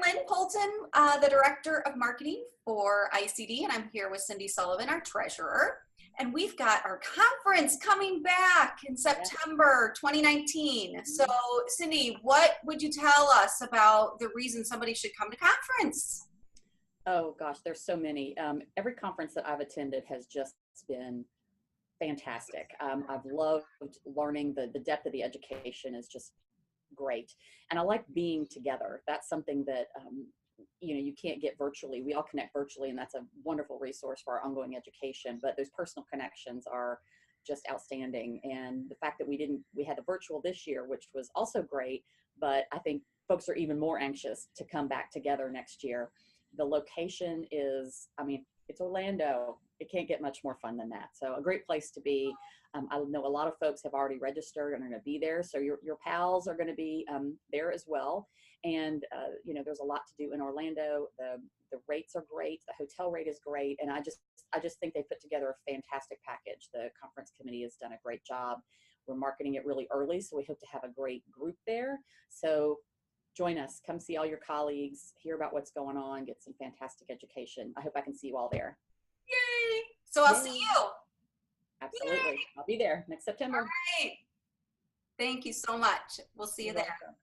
Lynne Poulton, the Director of Marketing for ICD, and I'm here with Cindy Sullivan, our Treasurer. And we've got our conference coming back in September 2019. So, Cindy, what would you tell us about the reason somebody should come to conference? Oh gosh, there's so many. Every conference that I've attended has just been fantastic. I've loved learning. The depth of the education is just great. And I like being together. That's something that, you can't get virtually. We all connect virtually, and that's a wonderful resource for our ongoing education. But those personal connections are just outstanding. And the fact that we had the virtual this year, which was also great, but I think folks are even more anxious to come back together next year. The location is, it's Orlando. It can't get much more fun than that. So a great place to be. I know a lot of folks have already registered and are going to be there. So your pals are going to be there as well. And, there's a lot to do in Orlando. The rates are great. The hotel rate is great. And I just think they put together a fantastic package. The conference committee has done a great job. We're marketing it really early, so we hope to have a great group there. So join us. Come see all your colleagues, hear about what's going on, get some fantastic education. I hope I can see you all there. Yay! So I'll see you. Absolutely. Yay. I'll be there next September. All right. Thank you so much. We'll see you there. Welcome.